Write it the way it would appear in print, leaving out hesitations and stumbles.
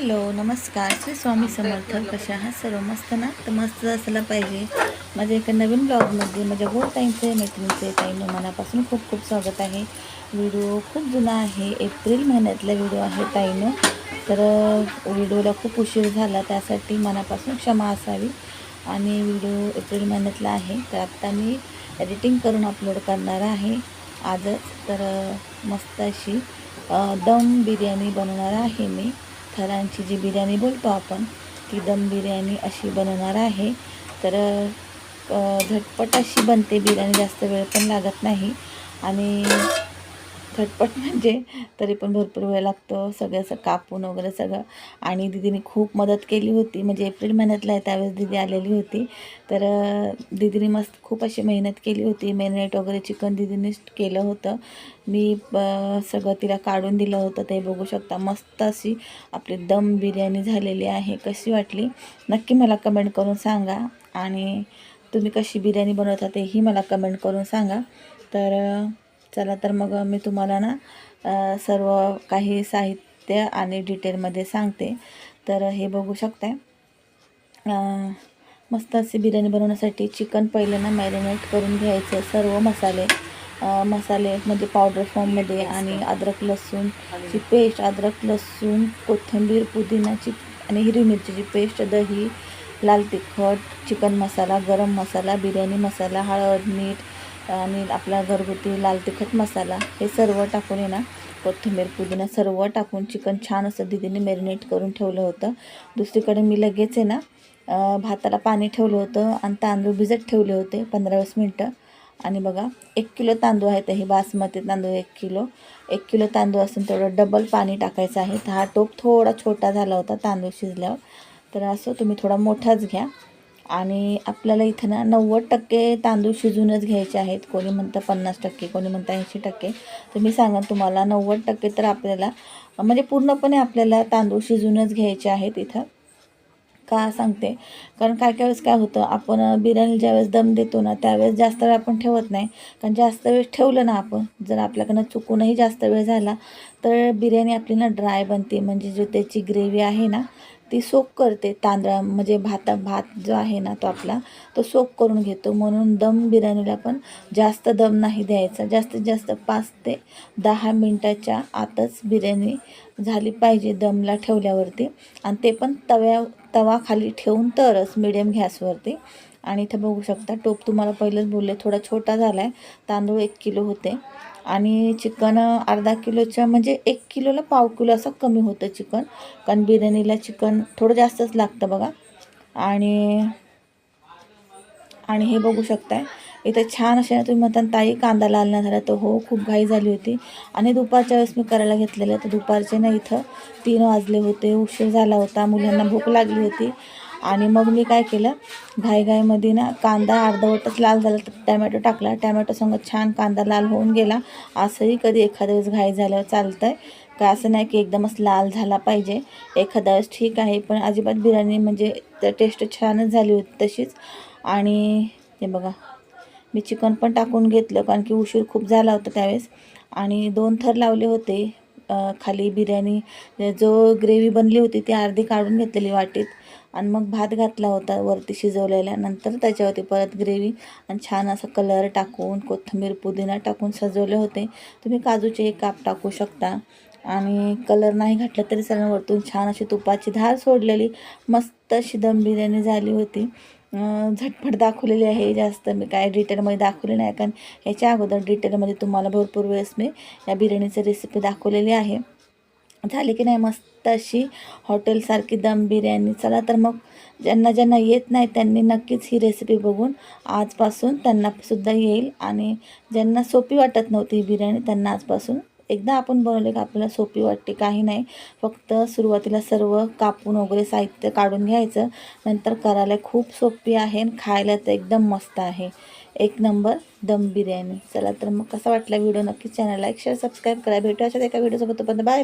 Hello नमस्कार, श्री स्वामी समर्थ. कशा आहात सर्व? मस्त ना? तर मस्त असायला पाहिजे. माझ्या एका नवीन ब्लॉगमध्ये माझ्या गोडताईंचे मैत्रिणीचे ताईंनो मनापासून खूप खूप स्वागत आहे. व्हिडिओ खूप जुना आहे, एप्रिल महिन्यातला व्हिडिओ आहे ताईंनो. तर व्हिडिओला खूप उशीर झाला, त्यासाठी मनापासून क्षमा असावी. आणि व्हिडिओ एप्रिल महिन्यातला आहे, तर आत्ता मी एडिटिंग करून अपलोड करणार आहे आजच. तर मस्त अशी दम बिर्याणी बनवणार आहे मी. थरांची जी बिर्याणी बोलतो आपण, ती दम बिर्याणी अशी बनवणार आहे. तर झटपट अशी बनते बिर्याणी, जास्त वेळ पण लागत नाही. आणि झटपट म्हणजे तरी पण भरपूर वेळ लागतो, सगळं असं कापून वगैरे सगळं. आणि दीदीने खूप मदत केली होती, म्हणजे एप्रिल महिन्यातला आहे त्यावेळेस दीदी आलेली होती. तर दीदीने मस्त खूप अशी मेहनत केली होती. मॅरिनेट वगैरे चिकन दीदीनेच केलं होतं. मी सगळं तिला काढून दिलं होतं. ते बघू शकता, मस्त अशी आपली दम बिर्याणी झालेली आहे. कशी वाटली नक्की मला कमेंट करून सांगा. आणि तुम्ही कशी बिर्याणी बनवता तेही मला कमेंट करून सांगा. तर चला, तर मग मी तुम्हाला ना सर्व काही साहित्य आणि डिटेलमध्ये सांगते. तर हे बघू शकताय, मस्त अशी बिर्याणी बनवण्यासाठी चिकन पहिले ना मॅरिनेट करून घ्यायचं. सर्व मसाले म्हणजे पावडर फॉर्ममध्ये, आणि अद्रक लसूणची पेस्ट, अद्रक लसूण, कोथिंबीर, पुदिनाची आणि हिरवी मिरचीची पेस्ट, दही, लाल तिखट, चिकन मसाला, गरम मसाला, बिर्याणी मसाला, हळद, मीठ आणि आपला घरगुती लाल तिखट मसाला, हे सर्व टाकून आहे ना, कोथिंबीर, पुदिना सर्व टाकून चिकन छान असं दीदीने मॅरिनेट करून ठेवलं होतं. दुसरीकडे मी लगेच आहे ना भाताला पाणी ठेवलं होतं आणि तांदूळ भिजत ठेवले होते 15-20 मिनटं. आणि बघा, 1 किलो तांदूळ आहेत, हे बासमती तांदूळ 1 किलो तांदूळ असून तेवढं डबल पाणी टाकायचं आहे. तर हा टोप थोडा छोटा झाला होता तांदूळ शिजल्यावर, तर असं तुम्ही थोडा मोठाच घ्या. आणि आपल्याला इथं ना 90% तांदूळ शिजूनच घ्यायचे आहेत. कोणी म्हणतं 50%, कोणी म्हणतं 80%. तर मी सांगा तुम्हाला 90% तर आपल्याला म्हणजे पूर्णपणे आपल्याला तांदूळ शिजूनच घ्यायचे आहेत इथं. का सांगते, कारण काय काय वेळेस काय होतं, आपण बिर्याणी ज्यावेळेस दम देतो ना त्यावेळेस जास्त वेळ आपण ठेवत नाही. कारण जास्त वेळ ठेवलं ना आपण, जर आपल्याकडनं चुकूनही जास्त वेळ झाला तर बिर्याणी आपली ना ड्राय बनते. म्हणजे जो त्याची ग्रेव्ही आहे ना ती सोक करते तांदळा, म्हणजे भात जो आहे ना तो आपला तो सोक करून घेतो. म्हणून दम बिर्याणीला पण जास्त दम नाही द्यायचा. जास्तीत जास्त 5 ते 10 मिनटाच्या आतच बिर्याणी झाली पाहिजे दमला ठेवल्यावरती. आणि ते पण तवा खाली ठेवून तरच, मिडियम गॅसवरती. आणि इथं बघू शकता, टोप तुम्हाला पहिलेच बोलले थोडा छोटा झाला आहे. तांदूळ 1 किलो होते आणि चिकन अर्धा किलोच्या, म्हणजे 1 किलोला पाव किलो असं कमी होतं चिकन, कारण बिर्याणीला चिकन थोडं जास्तच लागतं बघा. आणि हे बघू शकताय इथं छान असे ना, तुम्ही म्हणता ताई कांदा लाल नाही झाला, तर हो, खूप घाई झाली होती. आणि दुपारच्या वेळेस मी करायला घेतलेलं, तर दुपारचे ना इथं 3 वाजले होते, उशीर झाला होता, मुलांना भूक लागली होती. आणि मग मी काय केलं, घाईमध्ये ना कांदा अर्धवटच लाल झाला तर टॅमॅटो टाकला. टॅमॅटो संगत छान कांदा लाल होऊन गेला. असंही कधी एखाद्या वेळेस घाई झाल्यावर चालतं आहे, का असं नाही की एकदमच लाल झाला पाहिजे. एखाद्या वेळेस ठीक आहे, पण अजिबात बिर्याणी म्हणजे टेस्ट छानच झाली होती तशीच. आणि हे बघा, मी चिकन पण टाकून घेतलं, कारण की उशीर खूप झाला होता त्यावेळेस. आणि 2 थर लावले होते खाली. बिर्याणी जो ग्रेव्ही बनली होती ती अर्धी काढून घेतलेली वाटीत, आणि मग भात घातला होता वरती शिजवलेला. नंतर त्याच्यावरती परत ग्रेव्ही आणि छान असा कलर टाकून, कोथिंबीर, पुदिना टाकून सजवले होते. तुम्ही काजूचे 1 काप टाकू शकता. आणि कलर नाही घातला तरी चालेल. वरतून छान अशी तुपाची धार सोडलेली मस्त अशी दम बिर्याणी झाली होती. झटपट दाखवलेली आहे, जास्त मी काय डिटेलमध्ये दाखवले नाही, कारण ह्याच्या अगोदर डिटेलमध्ये तुम्हाला भरपूर वेळेस मी या बिर्याणीची रेसिपी दाखवलेली आहे. झाली की नाही मस्त अशी हॉटेलसारखी दम बिर्याणी. चला, तर मग ज्यांना ज्यांना येत नाही त्यांनी नक्कीच ही रेसिपी बघून आजपासून त्यांनासुद्धा येईल. आणि ज्यांना सोपी वाटत नव्हती ही बिर्याणी त्यांना आजपासून एकदा आपण बनवले का आपल्याला सोपी वाटते. काही नाही, फक्त सुरुवातीला सर्व कापून वगैरे साहित्य काढून घ्यायचं, नंतर करायला खूप सोपी आहे आणि खायला तर एकदम मस्त आहे. 1 नंबर दम बिर्याणी. चला, तर मग कसा वाटला व्हिडिओ नक्कीच चॅनल लाईक, शेअर, सबस्क्राईब करा. भेटू अशाच एका व्हिडिओसोबत. Bye bye.